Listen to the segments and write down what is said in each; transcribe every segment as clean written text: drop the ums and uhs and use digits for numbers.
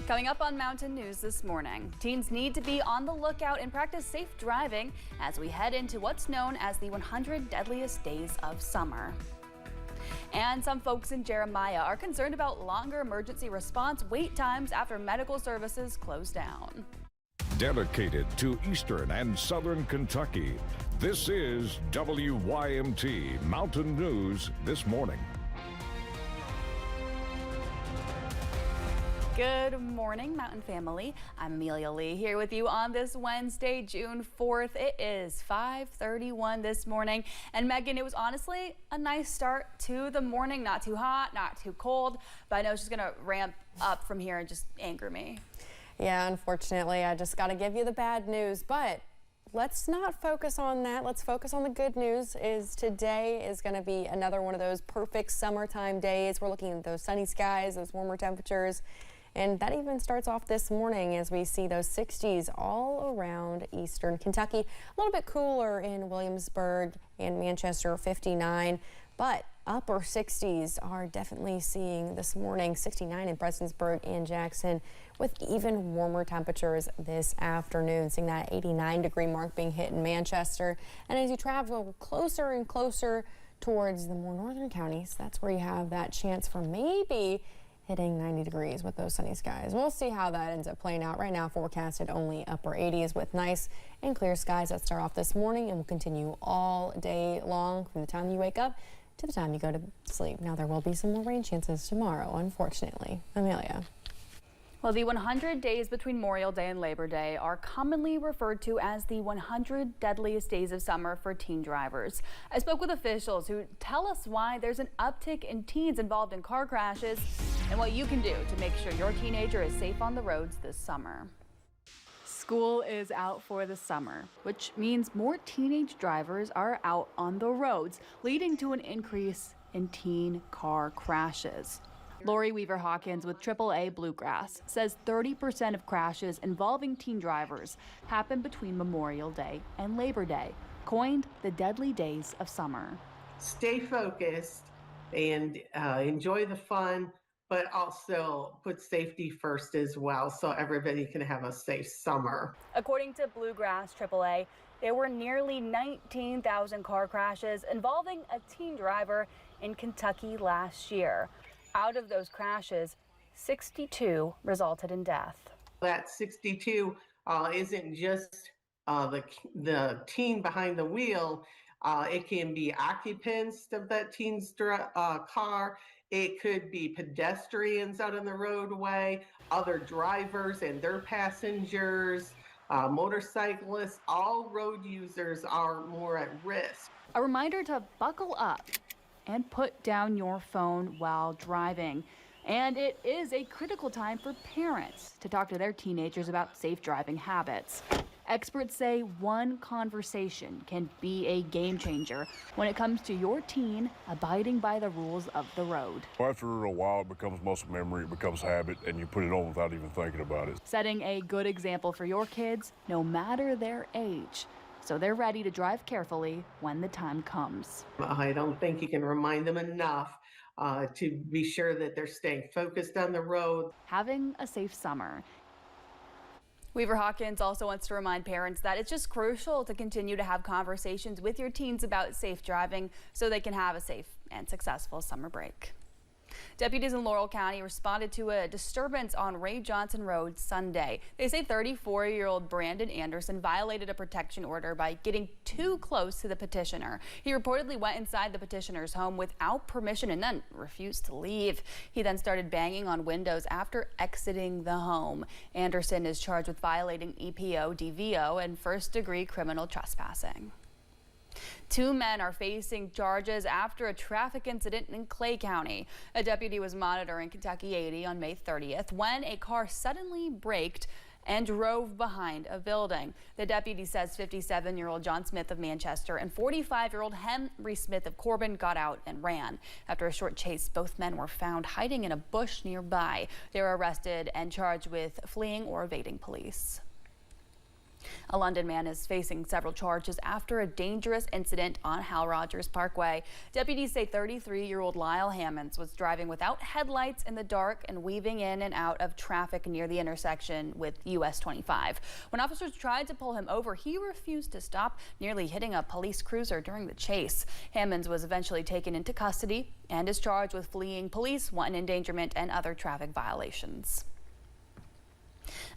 Coming up on Mountain News this morning, teens need to be on the lookout and practice safe driving as we head into what's known as the 100 deadliest days of summer. And some folks in Jeremiah are concerned about longer emergency response wait times after medical services close down. Dedicated to Eastern and Southern Kentucky, this is WYMT Mountain News this morning. Good morning, Mountain family. I'm Amelia Lee here with you on this Wednesday, June 4th. It is 5:31 this morning. And Megan, it was honestly a nice start to the morning. Not too hot, not too cold, but I know it's just going to ramp up from here and just anger me. Yeah, unfortunately, I just got to give you the bad news, but let's not focus on that. Let's focus on the good news. Today is going to be another one of those perfect summertime days. We're looking at those sunny skies, those warmer temperatures. And that even starts off this morning as we see those 60s all around eastern Kentucky. A little bit cooler in Williamsburg and Manchester, 59, but upper 60s are definitely seeing this morning. 69 in Prestonsburg and Jackson, with even warmer temperatures this afternoon. Seeing that 89-degree mark being hit in Manchester. And as you travel closer and closer towards the more northern counties, that's where you have that chance for maybe hitting 90 degrees with those sunny skies. We'll see how that ends up playing out. Right now forecasted only upper 80s with nice and clear skies that start off this morning and will continue all day long from the time you wake up to the time you go to sleep. Now there will be some more rain chances tomorrow, unfortunately. Amelia. Well, the 100 days between Memorial Day and Labor Day are commonly referred to as the 100 deadliest days of summer for teen drivers. I spoke with officials who tell us why there's an uptick in teens involved in car crashes and what you can do to make sure your teenager is safe on the roads this summer. School is out for the summer, which means more teenage drivers are out on the roads, leading to an increase in teen car crashes. Lori Weaver-Hawkins with AAA Bluegrass says 30% of crashes involving teen drivers happen between Memorial Day and Labor Day, coined the deadly days of summer. Stay focused and enjoy the fun, but also put safety first as well so everybody can have a safe summer. According to Bluegrass AAA, there were nearly 19,000 car crashes involving a teen driver in Kentucky last year. Out of those crashes, 62 resulted in death. That 62 isn't just the teen behind the wheel. It can be occupants of that teen's car. It could be pedestrians out on the roadway, other drivers and their passengers, motorcyclists. All road users are more at risk. A reminder to buckle up and put down your phone while driving. And it is a critical time for parents to talk to their teenagers about safe driving habits. Experts say one conversation can be a game changer when it comes to your teen abiding by the rules of the road. After a while, it becomes muscle memory, it becomes habit, and you put it on without even thinking about it. Setting a good example for your kids, no matter their age, so they're ready to drive carefully when the time comes. I don't think you can remind them enough to be sure that they're staying focused on the road. Having a safe summer. Weaver-Hawkins also wants to remind parents that it's just crucial to continue to have conversations with your teens about safe driving so they can have a safe and successful summer break. Deputies in Laurel County responded to a disturbance on Ray Johnson Road Sunday. They say 34-year-old Brandon Anderson violated a protection order by getting too close to the petitioner. He reportedly went inside the petitioner's home without permission and then refused to leave. He then started banging on windows after exiting the home. Anderson is charged with violating EPO, DVO, and first-degree criminal trespassing. Two men are facing charges after a traffic incident in Clay County. A deputy was monitoring Kentucky 80 on May 30th when a car suddenly braked and drove behind a building. The deputy says 57-year-old John Smith of Manchester and 45-year-old Henry Smith of Corbin got out and ran. After a short chase, both men were found hiding in a bush nearby. They were arrested and charged with fleeing or evading police. A London man is facing several charges after a dangerous incident on Hal Rogers Parkway. Deputies say 33-year-old Lyle Hammonds was driving without headlights in the dark and weaving in and out of traffic near the intersection with US 25. When officers tried to pull him over, he refused to stop, nearly hitting a police cruiser during the chase. Hammonds was eventually taken into custody and is charged with fleeing police, wanton endangerment, and other traffic violations.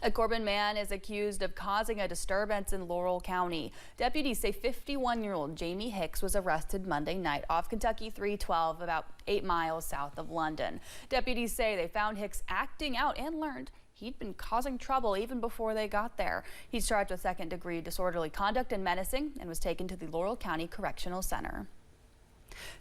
A Corbin man is accused of causing a disturbance in Laurel County. Deputies say 51-year-old Jamie Hicks was arrested Monday night off Kentucky 312, about 8 miles south of London. Deputies say they found Hicks acting out and learned he'd been causing trouble even before they got there. He's charged with second-degree disorderly conduct and menacing and was taken to the Laurel County Correctional Center.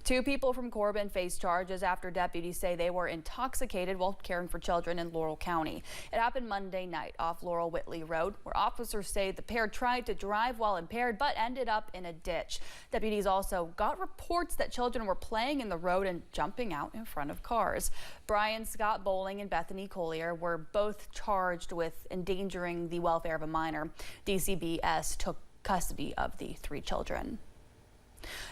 2 people from Corbin face charges after deputies say they were intoxicated while caring for children in Laurel County. It happened Monday night off Laurel Whitley Road, where officers say the pair tried to drive while impaired but ended up in a ditch. Deputies also got reports that children were playing in the road and jumping out in front of cars. Brian Scott Bowling and Bethany Collier were both charged with endangering the welfare of a minor. DCBS took custody of the 3 children.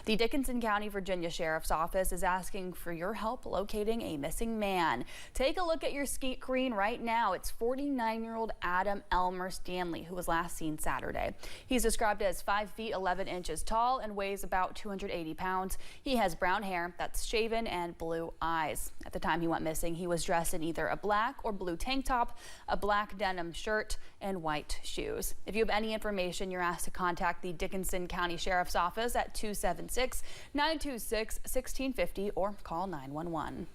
The Dickinson County, Virginia Sheriff's Office is asking for your help locating a missing man. Take a look at your screen right now. It's 49-year-old Adam Elmer Stanley, who was last seen Saturday. He's described as 5 feet 11 inches tall and weighs about 280 pounds. He has brown hair that's shaven and blue eyes. At the time he went missing, he was dressed in either a black or blue tank top, a black denim shirt, and white shoes. If you have any information, you're asked to contact the Dickinson County Sheriff's Office at 276-926-1650 or call 911.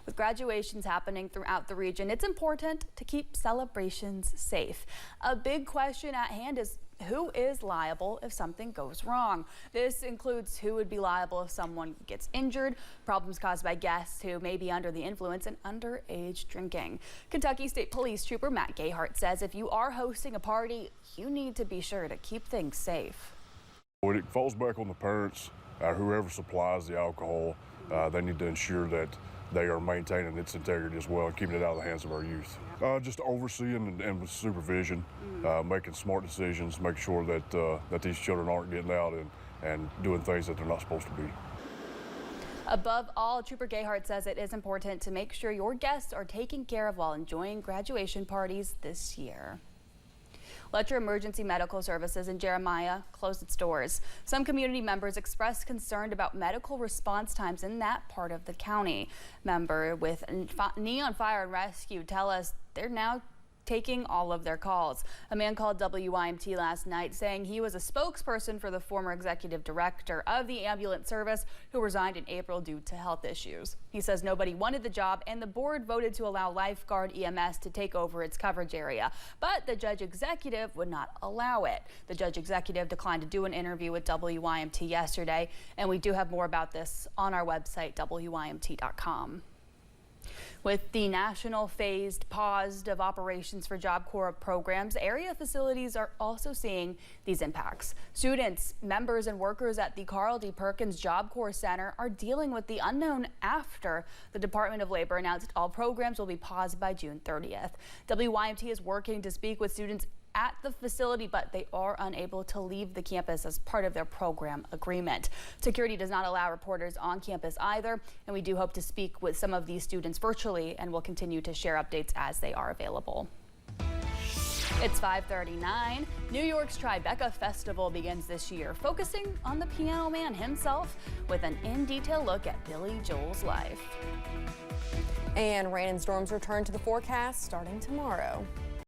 With graduations happening throughout the region, it's important to keep celebrations safe. A big question at hand is who is liable if something goes wrong? This includes who would be liable if someone gets injured, problems caused by guests who may be under the influence, and underage drinking. Kentucky State Police Trooper Matt Gayhart says if you are hosting a party, you need to be sure to keep things safe. When it falls back on the parents, whoever supplies the alcohol, they need to ensure that they are maintaining its integrity as well and keeping it out of the hands of our youth. Just overseeing and with supervision, making smart decisions, making sure that these children aren't getting out and doing things that they're not supposed to be. Above all, Trooper Gayhart says it is important to make sure your guests are taken care of while enjoying graduation parties this year. Letcher Emergency Medical Services in Jeremiah closed its doors. Some community members expressed concern about medical response times in that part of the county. Member with Neon Fire and Rescue tell us they're now taking all of their calls. A man called WYMT last night saying he was a spokesperson for the former executive director of the ambulance service who resigned in April due to health issues. He says nobody wanted the job and the board voted to allow Lifeguard EMS to take over its coverage area, but the judge executive would not allow it. The judge executive declined to do an interview with WYMT yesterday, and we do have more about this on our website, WYMT.com. With the national phased pause of operations for Jobcore programs, area facilities are also seeing these impacts. Students, members, and workers at the Carl D. Perkins Jobcore Center are dealing with the unknown after the Department of Labor announced all programs will be paused by June 30th. WYMT is working to speak with students at the facility, but they are unable to leave the campus as part of their program agreement. Security does not allow reporters on campus either, and we do hope to speak with some of these students virtually, and we'll continue to share updates as they are available. It's 5:39. New York's Tribeca Festival begins this year, focusing on the piano man himself with an in-detail look at Billy Joel's life. And rain and storms return to the forecast starting tomorrow.